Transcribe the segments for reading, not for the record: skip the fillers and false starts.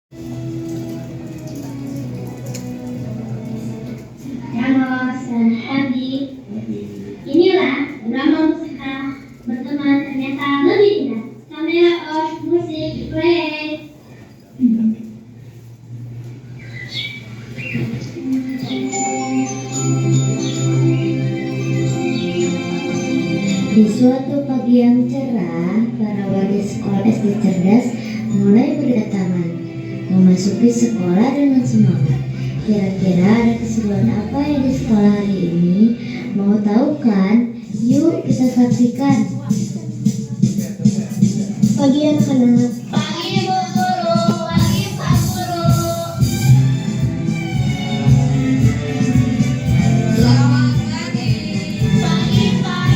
Halo, selamat pagi. Inilah drama musikal berteman ternyata lebih indah. Camera off, musik play. Di suatu pagi yang cerah, para warga sekolah SD cerdas mulai berdatangan, memasuki sekolah dengan semangat. Kira-kira ada keseruan apa yang di sekolah hari ini? Mau tahu kan? Yuk kita saksikan. Pagi anak-anak. Pagi Bu Guru, pagi Pak Guru. Selamat pagi. Pagi Pak.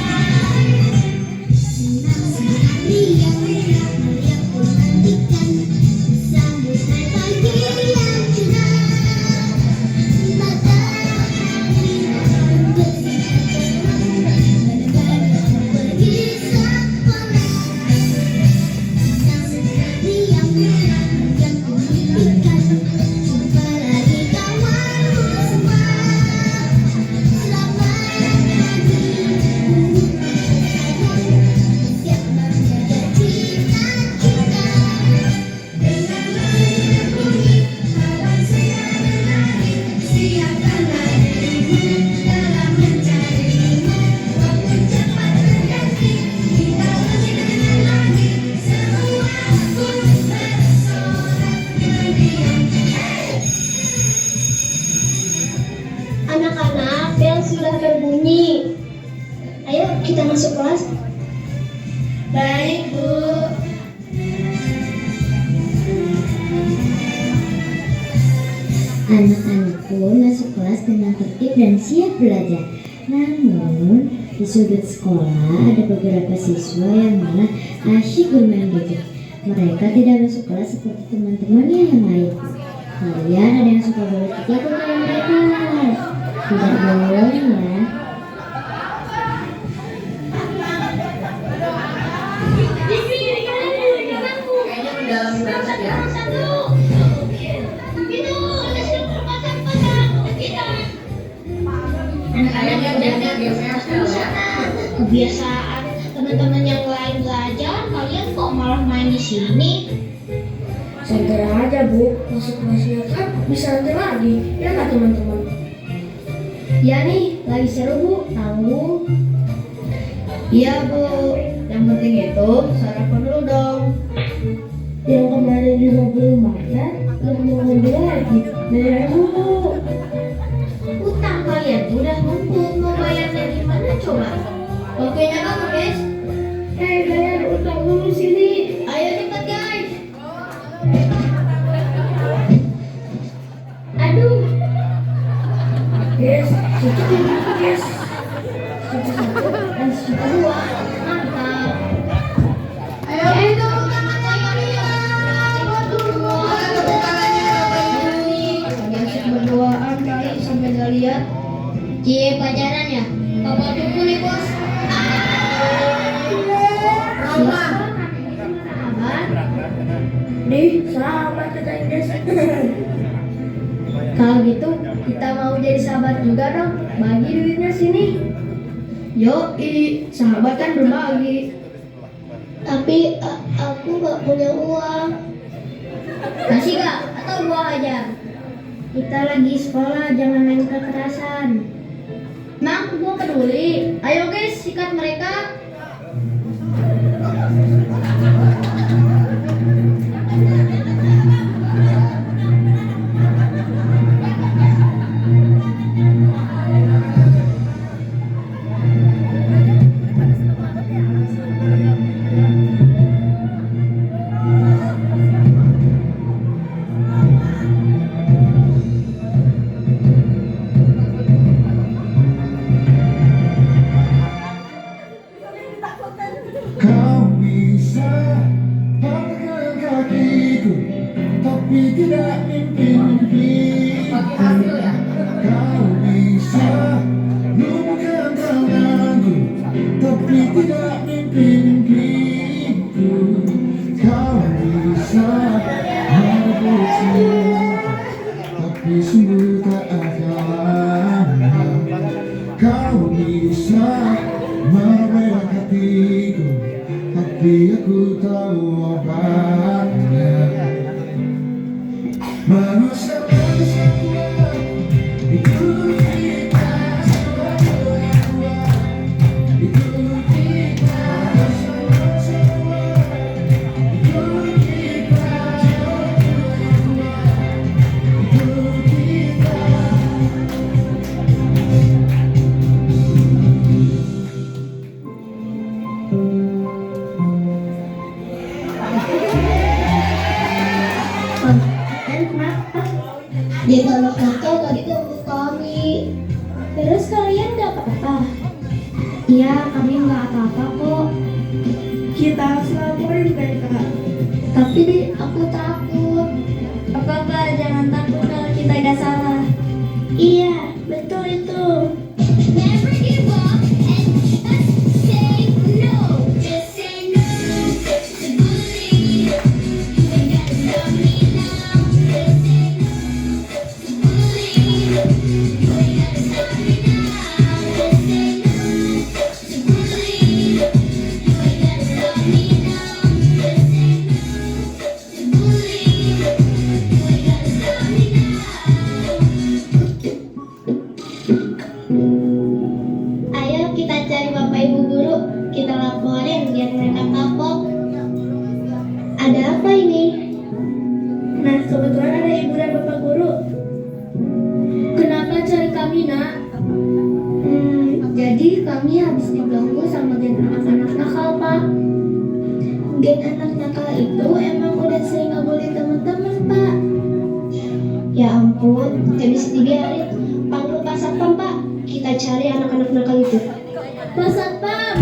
Senang sekali yang pun nantikan sambutan pagi yang cerah. Matahari pergi sekolah. Senang sekali yang pun nantikan jumpa lagi kawanku semua. Selamat pagi. Siap menjaga cita-cita. Dengan langit bumi, awan siang menari, siapkanlah dirimu dalam mencarimu. Waktu cepat berganti, kita lebih dekat lagi. Semua pun bersorak diam. Anak-anak, bel sudah berbunyi. Ayo kita masuk kelas. Baik Bu. Anak-anak pun masuk kelas dengan tertib dan siap belajar. Namun, di sudut sekolah ada beberapa siswa yang malah asyik bermain gadget. Mereka tidak masuk kelas seperti teman-temannya yang lain. Kalian ada yang suka bolos ikut kayak mereka? Tidak boleh ya. Kayaknya mendalam banget ya. Kayaknya dia GPSL ya. Kebiasaan teman-teman yang lain belajar, kalian kok malah main di sini? Santai aja Bu, masuk kelasnya kan bisa santai lagi, ya nggak teman-teman? Ya nih, lagi seru Bu, tahu? Iya Bu, yang penting itu sarapan dulu dong. Yang kemarin juga belum makan, belum mau ngambil lagi, bayar dulu. Utang kalian tuh udah numpuk, mau bayarnya gimana coba? Oke kan guys? Hei bayar utang dulu sini. Ayo cepat guys. Aduh, Guys, cukup dulu guys. Cukup satu dan cukup dua. mantap. Ayo itu tangannya kalian. Buat dulu. Tepuk tangannya. Lagi asik berduaan kali sampai nggak lihat. Cie, pacaran ya? Papa tunggu nih bos. Roma. Nih, sahabat kita Inggris. Kalau gitu, kita mau jadi sahabat juga dong. Bagi duitnya sini. Yoi, sahabat kan berbagi. Tapi aku nggak punya uang. Kasih gak? Atau buang aja? Kita lagi sekolah, jangan main kekerasan. Mak, gua peduli. Ayo guys, sikat mereka. Kau bisa bagaikan kakiku, tapi tidak mimpi-mimpiku. Bagi hasil ya. Kau bisa lumpuhkan tanganku, tapi tidak mimpi-mimpiku. Kau bisa hapus Manusia bersatuan, itu kita semua kuat. Itu kita bersama-sama, itu kita semua kuat. Itu kita. Dan kenapa? Dia kalau kata tadi ganggu kami. Terus kalian gak apa-apa? Iya, kami gak apa-apa kok. Kita harus laporin mereka. Tapi aku takut. Apa-apa, jangan takut kalau kita gak salah. Iya, betul itu. Never give up and just say no. Just say no to bullying. You ain't gotta stop me now. Just say no to bullying. You ain't gotta stop me now. Just say no to bullying. You ain't gotta stop me now. Just say no to bullying. You ain't gotta stop me now. Ayo kita cari Bapak Ibu Guru, kita laporin biar mereka kapok. Ada apa ini? Nah, kebetulan ada ibu dan bapak guru. Kenapa cari kami, Nak? Jadi kami habis diganggu sama geng anak-anak nakal, Pak. Geng anak nakal itu emang udah sering ngabulin teman-teman, Pak. Ya ampun, gak bisa dibiarin. Panggil Pak Satpam, Pak. Kita cari anak-anak nakal itu. Pak Satpam!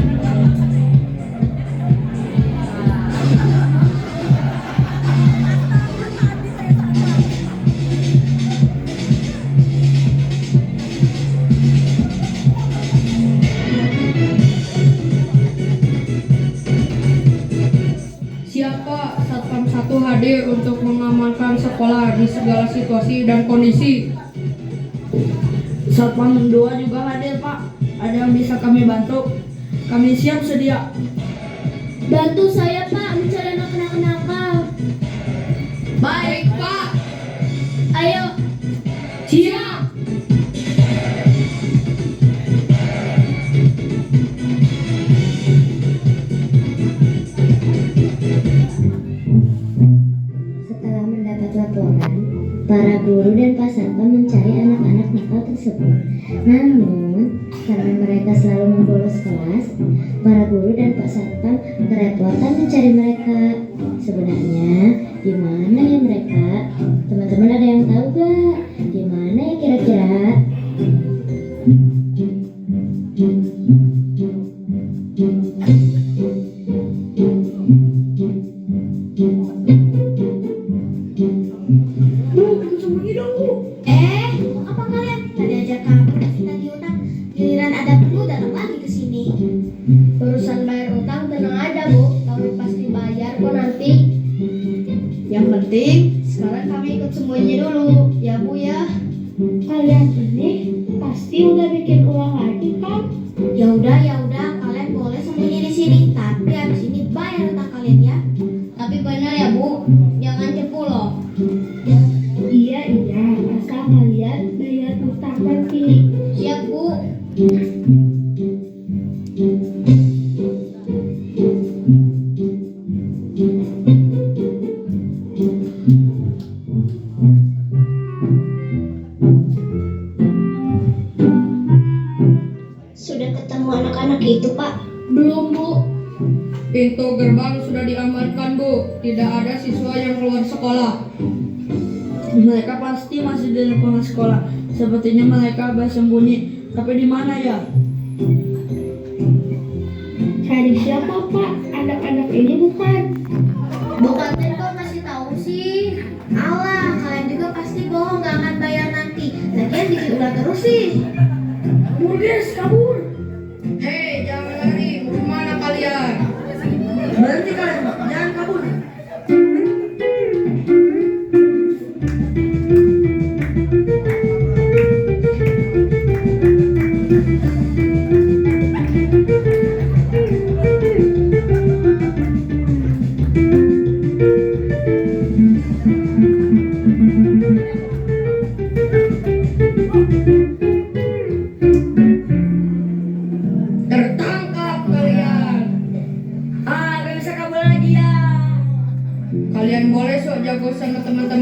Siapa Satpam 1 hadir untuk mengamankan sekolah di segala situasi dan kondisi. Satpam 2 juga hadir, Pak. Ada yang bisa kami bantu? Kami siap sedia. Bantu saya, Pak, mencari anak-anak nakal. Baik, Pak. Ayo. Siap. Setelah mendapat laporan, para guru dan Pak Satpam mencari anak-anak nakal tersebut. Namun, karena mereka selalu membolos kelas, para guru dan Pak Satpam kerepotan mencari mereka. Sebenarnya, di mana ya mereka? Teman-teman ada yang tahu gak? Di mana ya kira-kira? Apa kalian? Tadi aja kamu kita diundang, giliran ada perlu datang lagi ke sini. Urusan bayar utang tenang aja, Bu. Kami pasti bayar kok nanti. Yang penting sekarang kami ikut semuanya dulu, ya Bu ya. Kalian ini pasti udah bikin uang lagi kan? Ya udah, kalian boleh sembunyi di sini, tapi habis ini bayar utang kalian ya. Tapi benar ya Bu, jangan cepu loh. Iya, asal kalian bayar utang nanti. Siap Bu. Sudah ketemu anak-anak itu, Pak? Belum, Bu. Pintu gerbang sudah diamankan, Bu. Tidak ada siswa yang keluar sekolah. Mereka pasti masih di lingkungan sekolah. Sepertinya mereka bersembunyi. Tapi di mana ya? Cari siapa, Pak? Anak-anak ini bukan. Bukan tadi kok masih tahu sih. Alah, kalian juga pasti bohong, gak akan bayar nanti. Lagian bikin ulah terus sih. Kabur, guys, kabur. Hei, jangan lari. Kemana kalian? Berhenti kalian, Pak. Jangan kabur.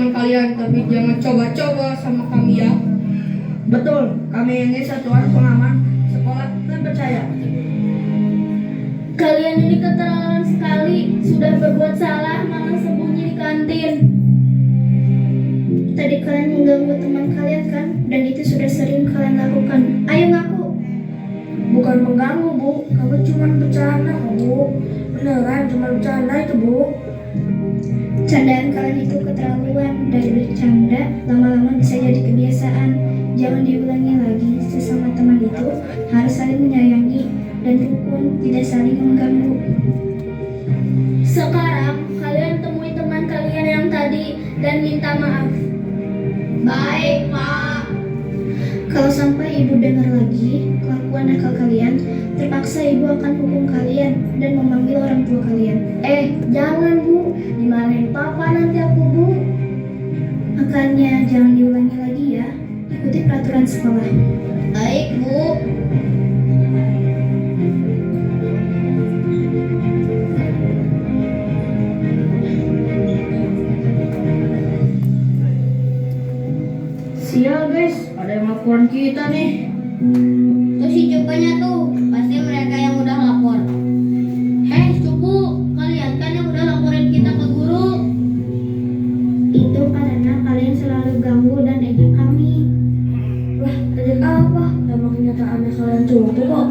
teman kalian, tapi jangan coba-coba sama kami ya. Betul, kami ini satuan pengaman sekolah terpercaya. Kalian ini keterlaluan sekali. Sudah berbuat salah malah sembunyi di kantin. Tadi kalian mengganggu teman kalian kan? Dan itu sudah sering kalian lakukan. Ayo ngaku. Bukan mengganggu, Bu. Kami cuma bercanda, Bu. Beneran cuma bercanda itu, Bu. Candaan kalian itu keterlaluan. Dari bercanda, lama-lama bisa jadi kebiasaan. Jangan diulangi lagi. Sesama teman itu harus saling menyayangi dan rukun, tidak saling mengganggu. Sekarang kalian temui teman kalian yang tadi dan minta maaf. Baik, Pak. Kalau sampai ibu dengar lagi kelakuan nakal kalian, terpaksa ibu akan hukum kalian dan memanggil orang tua kalian. Jangan Bu, dimarahin papa nanti aku Bu. Makanya jangan diulangi lagi ya. Ikuti peraturan sekolah. Baik, Bu. Sial guys, ada yang laporan kita nih. Tuh si cupanya tuh, pasti mereka yang udah lapor. Hei cupu, kalian kan yang udah laporin kita ke guru. Itu karena kalian selalu ganggu dan ejek kami. Lah, ejek apa? Emang kenyataannya kalian cupu kok.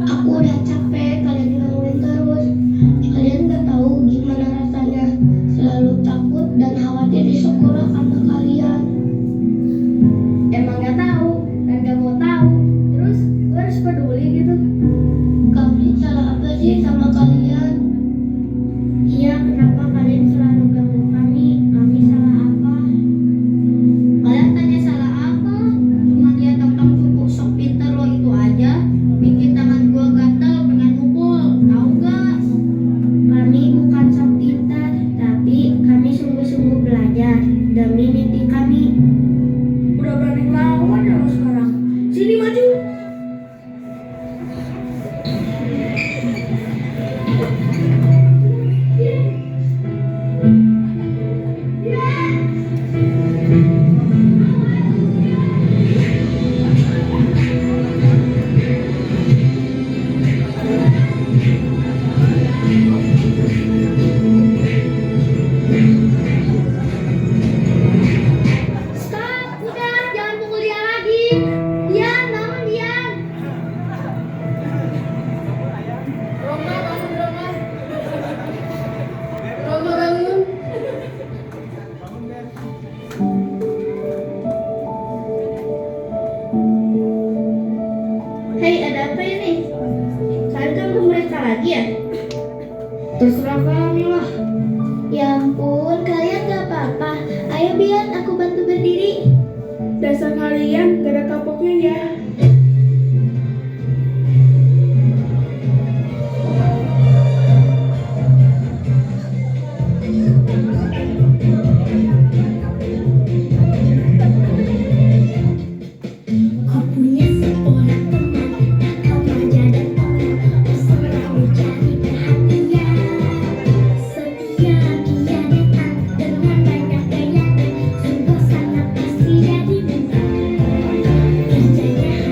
Aku udah capek kalian gangguin terus. Kalian gak tahu gimana rasanya selalu takut dan khawatir di sekolah karena kalian. Emang gak tahu dan gak mau tahu. Terus gue harus peduli gitu. Kami salah apa sih sama kalian? Iya, kenapa kalian selalu ganggu kami? Kami salah apa? Kalian tanya salah apa? Cuma lihat tampang cupu sok pinter lo itu aja, bikin tangan gua gatel pengen mukul. Tahu gak? Kami bukan sok pintar, tapi kami sungguh-sungguh belajar demi mimpi kami. Udah berani ngelawan ya lo sekarang. Sini maju. Stop, udah jangan pukul dia lagi. Dian, bangun Dian. Roma bangun. Roma bangun. Hei, ada apa ini? Kalian kan mereka lagi ya? Terserah kami lah. Ya ampun, kalian gak apa-apa. Ayo Bian, aku bantu berdiri. Dasar kalian gak ada kapoknya ya. Ku punya seorang teman, remaja dan orang, selalu cari perhatian. Setiap dia datang dengan banyak gaya, sungguh sangat pasti jadi bintang. Kerjanya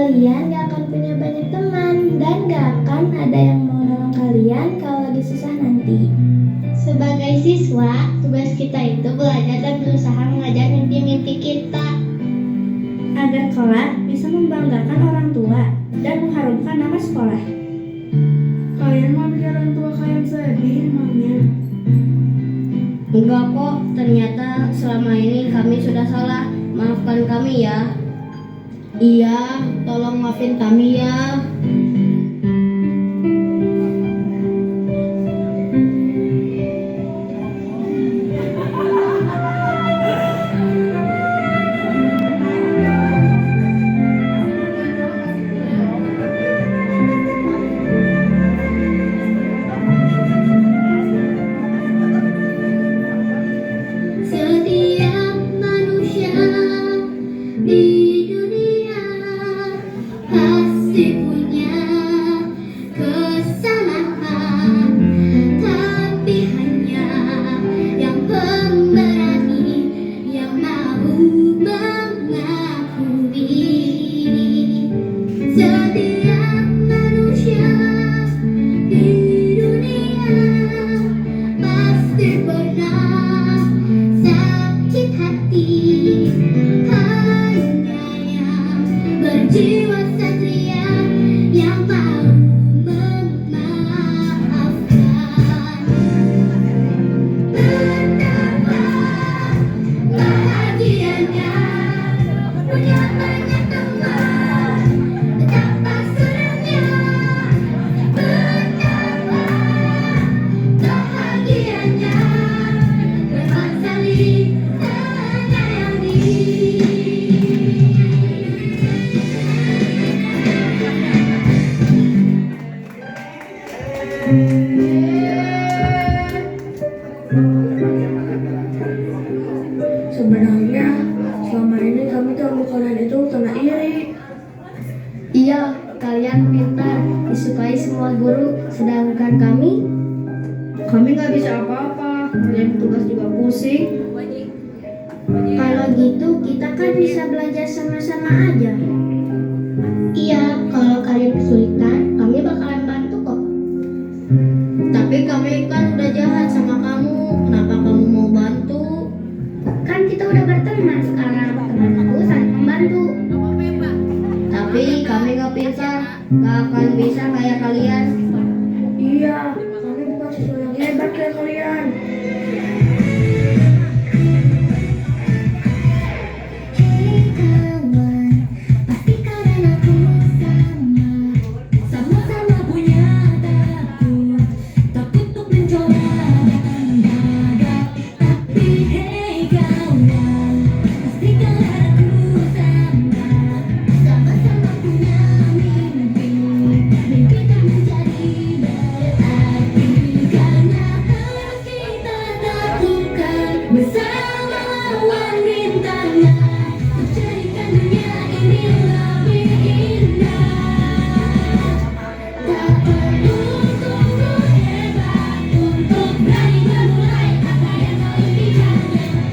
kalian gak akan punya banyak teman dan gak akan ada yang mau nolong kalian kalau lagi susah nanti. Sebagai siswa, tugas kita itu belajar dan berusaha mengajar mimpi-mimpi kita agar kelak bisa membanggakan orang tua dan mengharumkan nama sekolah. Kalian mau bikin orang tua kalian sedih emangnya? Enggak kok, ternyata selama ini kami sudah salah. Maafkan kami ya. Iya, tolong maafin kami ya. Setiap manusia di dunia pasti punya kesalahan, tapi hanya yang pemberani yang mau mengakui. Setiap manusia di dunia pasti pernah sakit hati, hanya yang berjiwa satria yang mau memaafkan. Betapa bahagianya punya banyak teman, betapa senangnya, betapa bahagianya memang saling menyayangi. Sebenarnya selama ini kami ganggu kalian itu karena iri. Iya, kalian pintar, disukai semua guru, sedangkan kami Kami nggak bisa apa-apa. Kalian tugas juga pusing. kalau gitu kita kan bisa belajar sama-sama aja. Iya, kalau kalian kesulitan, kami bakalan bantu kok. Tapi kami kan udah jahat sama kamu. Kenapa kamu mau bantu? Kan kita udah berteman sekarang, teman aku saling membantu. Tapi kami gak pintar, gak akan bisa kayak kalian. Iya, kami bukan siswa yang hebat kayak kalian. Hei kawan, pastikan aku sama-sama punya takut untuk mencoba dan gagal. Tapi hei kawan, pastikan aku sama-sama punya mimpi tak menjadi berarti karena harus kita taklukkan bersama lawan rintangan. Jadikan dunia ini lebih indah. Tak perlu tunggu hebat untuk berani memulai apa yang kau impikan.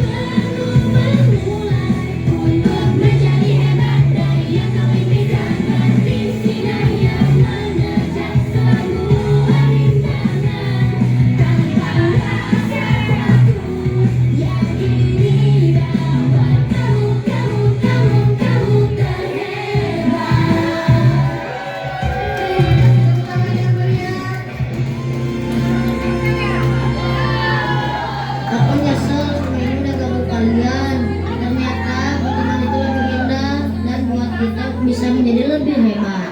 Perlu memulai untuk menjadi hebat dari yang kau impikan. Berdisinar yang mengejar semua rintangan. Tanpa rasa takut, yakini bahwa kamu Aku nyesel selama ini udah ganggu kalian. Ternyata pertemuan itu lebih indah dan buat kita bisa menjadi lebih hebat.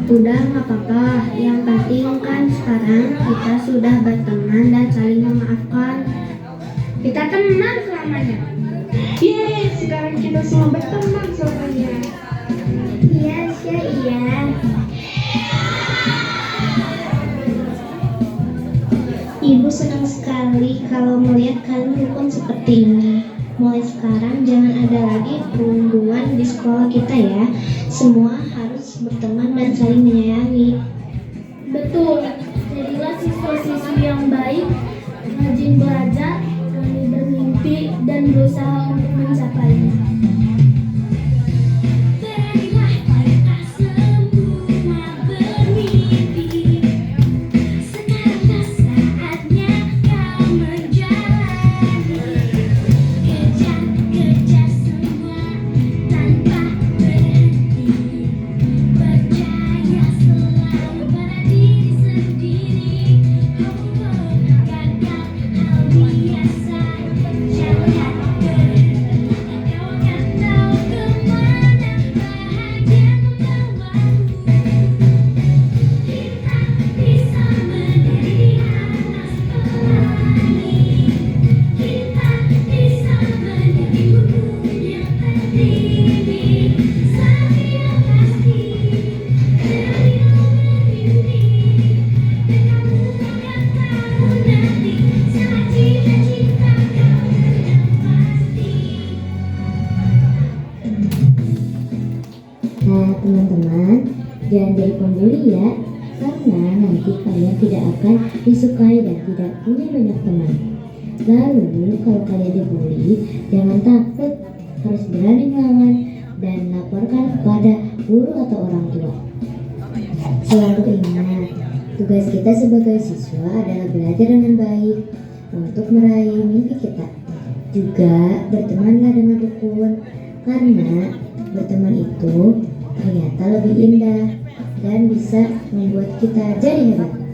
Udah nggak apa-apa, yang penting kan sekarang kita sudah berteman dan saling memaafkan. Kita teman selamanya. Yeay, sekarang kita semua berteman selamanya. Iya, iya. Ibu senang sekali kalau melihat kalian rukun seperti ini. Mulai sekarang jangan ada lagi perundungan di sekolah kita ya. Semua harus berteman dan saling menyayangi. Betul. Jadilah siswa-siswi yang baik, rajin belajar, berani bermimpi, dan berusaha untuk mencapainya. berilah pada Nah, teman-teman, jangan jadi pembuli ya, karena nanti kalian tidak akan disukai dan tidak punya banyak teman. Lalu, kalau kalian dibully, jangan takut, harus berani melawan dan laporkan kepada guru atau orang tua. Selalu ingat, tugas kita sebagai siswa adalah belajar dengan baik untuk meraih mimpi kita. Juga bertemanlah dengan rukun, karena berteman itu ternyata lebih indah dan bisa membuat kita jadi hebat.